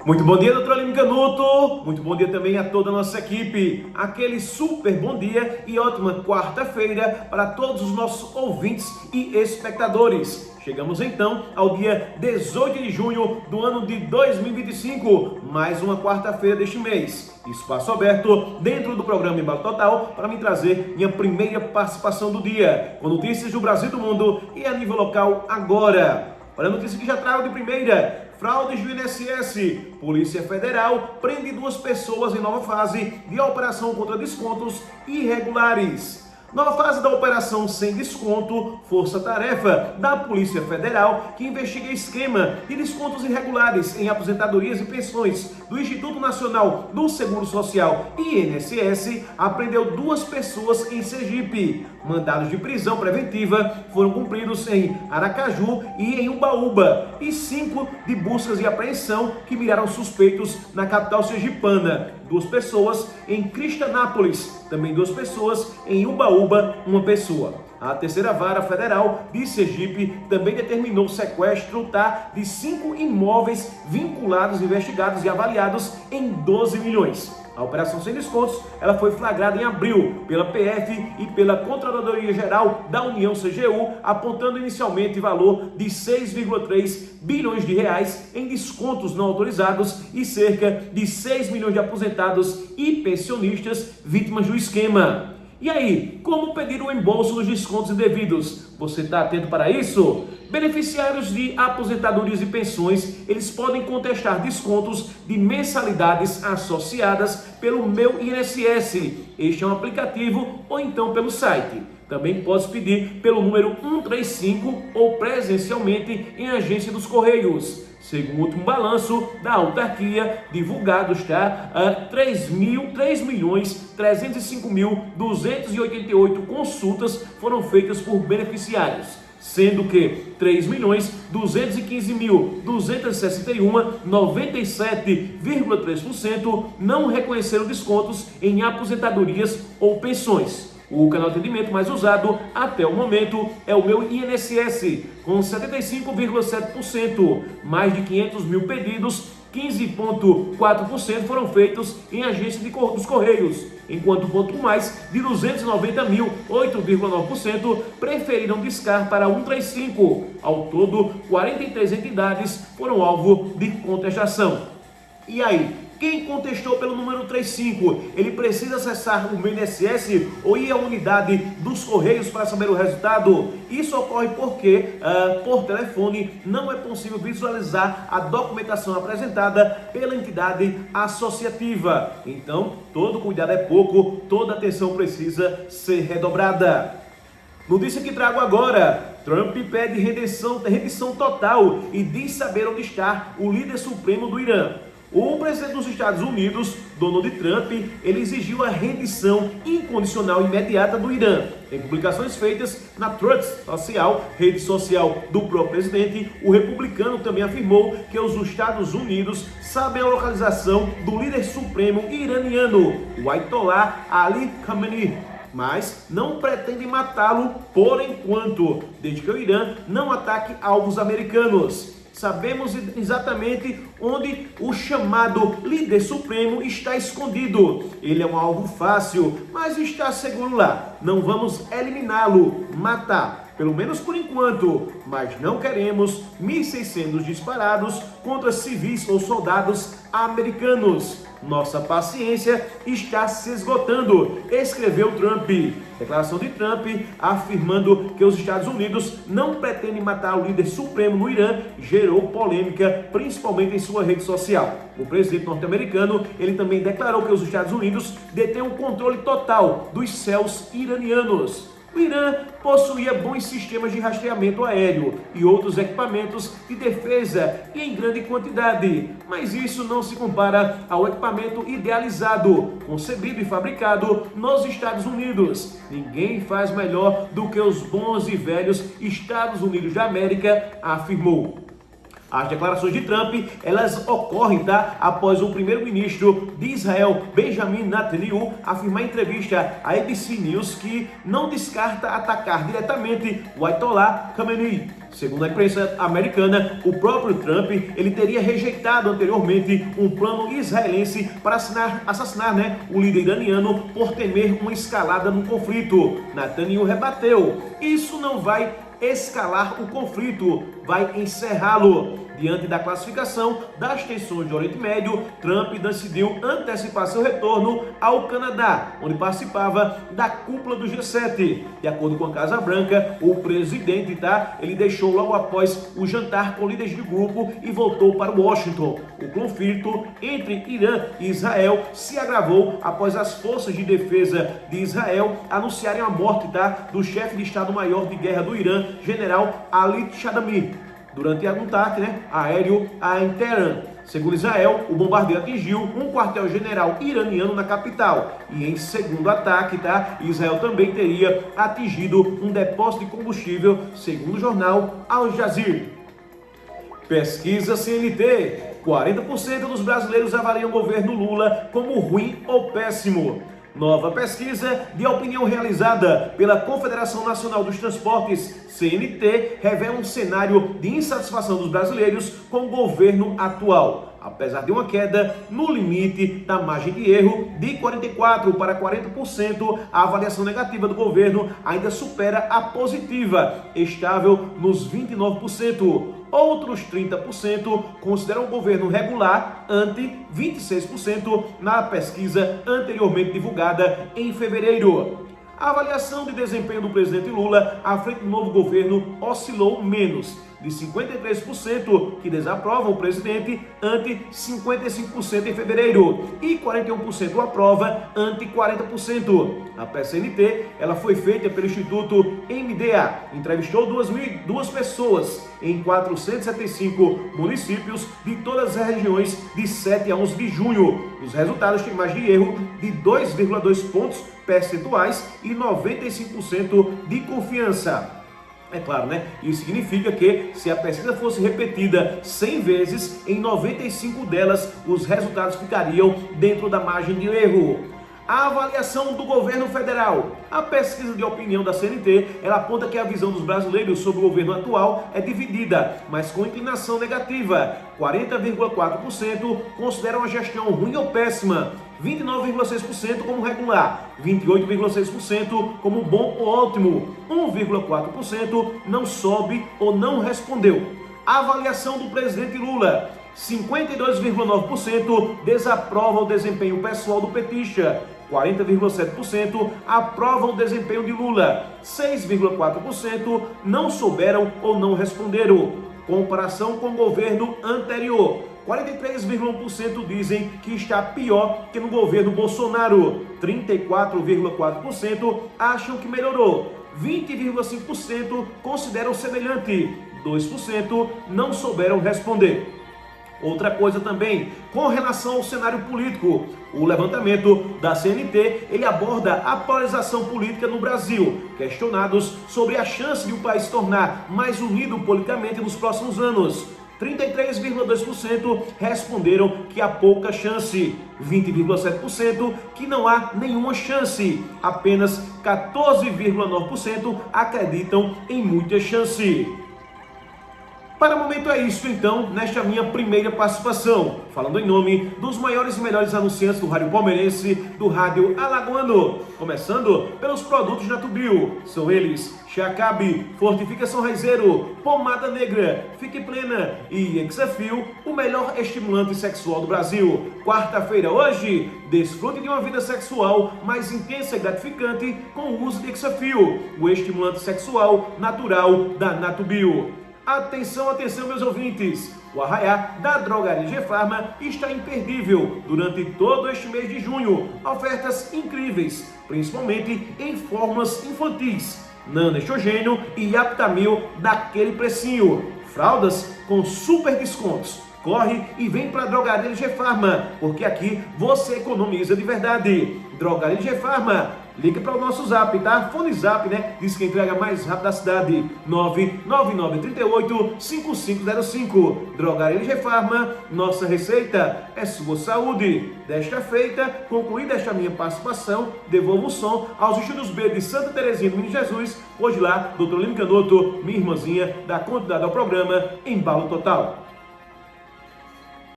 Muito bom dia, doutor Aline Canuto. Muito bom dia também a toda a nossa equipe. Aquele super bom dia e ótima quarta-feira para todos os nossos ouvintes e espectadores. Chegamos então ao dia 18 de junho do ano de 2025, mais uma quarta-feira deste mês. Espaço aberto dentro do programa Embalo Total para me trazer minha primeira participação do dia, com notícias do Brasil e do mundo e a nível local agora. Olha a notícia que já trago de primeira. Fraudes do INSS. Polícia Federal prende 2 pessoas em nova fase de operação contra descontos irregulares. Nova fase da operação sem desconto, força-tarefa da Polícia Federal, que investiga esquema de descontos irregulares em aposentadorias e pensões do Instituto Nacional do Seguro Social, INSS, apreendeu 2 pessoas em Sergipe. Mandados de prisão preventiva foram cumpridos em Aracaju e em Ubaúba, e 5 de buscas e apreensão que miraram suspeitos na capital sergipana. 2 pessoas em Cristanápolis, também 2 pessoas em Ubaúba, 1 pessoa. A terceira vara federal de Sergipe também determinou o sequestro de 5 imóveis vinculados, investigados e avaliados em 12 milhões. A operação sem descontos, ela foi flagrada em abril pela PF e pela Controladoria Geral da União, CGU, apontando inicialmente valor de 6,3 bilhões de reais em descontos não autorizados e cerca de 6 milhões de aposentados e pensionistas vítimas do esquema. E aí, como pedir o reembolso dos descontos indevidos? Você está atento para isso? Beneficiários de aposentadorias e pensões, eles podem contestar descontos de mensalidades associadas pelo Meu INSS. Este é um aplicativo ou então pelo site. Também pode pedir pelo número 135 ou presencialmente em agência dos Correios. Segundo o último balanço da autarquia, divulgado está 3.305.288 consultas foram feitas por beneficiários, sendo que 3.215.261, 97,3%, não reconheceram descontos em aposentadorias ou pensões. O canal de atendimento mais usado até o momento é o Meu INSS, com 75,7%. Mais de 500 mil pedidos, 15,4% foram feitos em agência dos Correios, enquanto ponto mais de 290 mil, 8,9%, preferiram discar para 135. Ao todo, 43 entidades foram alvo de contestação. E aí? Quem contestou pelo número 35, ele precisa acessar o Meu INSS ou ir à unidade dos Correios para saber o resultado? Isso ocorre porque, por telefone, não é possível visualizar a documentação apresentada pela entidade associativa. Então, todo cuidado é pouco, toda atenção precisa ser redobrada. Notícia que trago agora. Trump pede rendição total e diz saber onde está o líder supremo do Irã. O presidente dos Estados Unidos, Donald Trump, ele exigiu a rendição incondicional imediata do Irã. Em publicações feitas na Truth Social, rede social do próprio presidente, o republicano também afirmou que os Estados Unidos sabem a localização do líder supremo iraniano, o Ayatollah Ali Khamenei, mas não pretendem matá-lo por enquanto, desde que o Irã não ataque alvos americanos. Sabemos exatamente onde o chamado líder supremo está escondido. Ele é um alvo fácil, mas está seguro lá. Não vamos eliminá-lo, matar, pelo menos por enquanto, mas não queremos mísseis sendo disparados contra civis ou soldados americanos. Nossa paciência está se esgotando, escreveu Trump. Declaração de Trump afirmando que os Estados Unidos não pretendem matar o líder supremo no Irã gerou polêmica, principalmente em sua rede social. O presidente norte-americano, ele também declarou que os Estados Unidos detêm um controle total dos céus iranianos. O Irã possuía bons sistemas de rastreamento aéreo e outros equipamentos de defesa e em grande quantidade, mas isso não se compara ao equipamento idealizado, concebido e fabricado nos Estados Unidos. Ninguém faz melhor do que os bons e velhos Estados Unidos da América, afirmou. As declarações de Trump, elas ocorrem, após o primeiro-ministro de Israel, Benjamin Netanyahu, afirmar em entrevista à ABC News que não descarta atacar diretamente o Ayatollah Khamenei. Segundo a imprensa americana, o próprio Trump, ele teria rejeitado anteriormente um plano israelense para assassinar o líder iraniano por temer uma escalada no conflito. Netanyahu rebateu: isso não vai escalar o conflito, vai encerrá-lo. Diante da classificação das tensões do Oriente Médio, Trump decidiu antecipar seu retorno ao Canadá, onde participava da cúpula do G7. De acordo com a Casa Branca, o presidente, ele deixou logo após o jantar com líderes do grupo e voltou para Washington. O conflito entre Irã e Israel se agravou após as forças de defesa de Israel anunciarem a morte, do chefe de Estado-Maior de Guerra do Irã, general Ali Shadami, durante um ataque aéreo em Teherã. Segundo Israel, o bombardeio atingiu um quartel-general iraniano na capital. E em segundo ataque, Israel também teria atingido um depósito de combustível, segundo o jornal Al Jazeera. Pesquisa CNT: 40% dos brasileiros avaliam o governo Lula como ruim ou péssimo. Nova pesquisa de opinião realizada pela Confederação Nacional dos Transportes, CNT, revela um cenário de insatisfação dos brasileiros com o governo atual. Apesar de uma queda no limite da margem de erro de 44% para 40%, a avaliação negativa do governo ainda supera a positiva, estável nos 29%. Outros 30% consideram o governo regular, ante 26% na pesquisa anteriormente divulgada em fevereiro. A avaliação de desempenho do presidente Lula à frente do novo governo oscilou menos, de 53% que desaprovam o presidente, ante 55% em fevereiro, e 41% aprova, ante 40%. A PCNT, ela foi feita pelo Instituto MDA, entrevistou 2.002 pessoas em 475 municípios de todas as regiões de 7 a 11 de junho. Os resultados têm margem de erro de 2,2 pontos percentuais e 95% de confiança. É claro, Isso significa que se a pesquisa fosse repetida 100 vezes, em 95 delas os resultados ficariam dentro da margem de erro. A avaliação do governo federal. A pesquisa de opinião da CNT, ela aponta que a visão dos brasileiros sobre o governo atual é dividida, mas com inclinação negativa. 40,4% consideram a gestão ruim ou péssima, 29,6% como regular, 28,6% como bom ou ótimo, 1,4% não soube ou não respondeu. A avaliação do presidente Lula. 52,9% desaprovam o desempenho pessoal do petista, 40,7% aprovam o desempenho de Lula, 6,4% não souberam ou não responderam. Comparação com o governo anterior, 43,1% dizem que está pior que no governo Bolsonaro, 34,4% acham que melhorou, 20,5% consideram semelhante, 2% não souberam responder. Outra coisa também, com relação ao cenário político, o levantamento da CNT, ele aborda a polarização política no Brasil, questionados sobre a chance de o país se tornar mais unido politicamente nos próximos anos. 33,2% responderam que há pouca chance, 20,7% que não há nenhuma chance, apenas 14,9% acreditam em muita chance. Para o momento é isso então, nesta minha primeira participação, falando em nome dos maiores e melhores anunciantes do rádio palmeirense, do rádio alagoano, começando pelos produtos Natubio, são eles Chacabe, Fortificação Raizeiro, Pomada Negra, Fique Plena e Exafil, o melhor estimulante sexual do Brasil. Quarta-feira hoje, desfrute de uma vida sexual mais intensa e gratificante com o uso de Exafil, o estimulante sexual natural da Natubio. Atenção, atenção, meus ouvintes! O arraiá da Drogaria G-Farma está imperdível durante todo este mês de junho. Ofertas incríveis, principalmente em fórmulas infantis. Nano Estrogênio e Aptamil daquele precinho. Fraldas com super descontos. Corre e vem para a Drogaria G-Farma, porque aqui você economiza de verdade. Drogaria G-Farma, ligue para o nosso zap, tá? Fone zap, né? Diz que entrega mais rápido da cidade. 99938-5505. Drogaria LG Farma, nossa receita é sua saúde. Desta feita, concluída esta minha participação, devolvo o som aos estudos B de Santa Terezinha do Menino Jesus. Hoje lá, doutor Lino Canoto, minha irmãzinha, dá continuidade ao programa Embalo Total.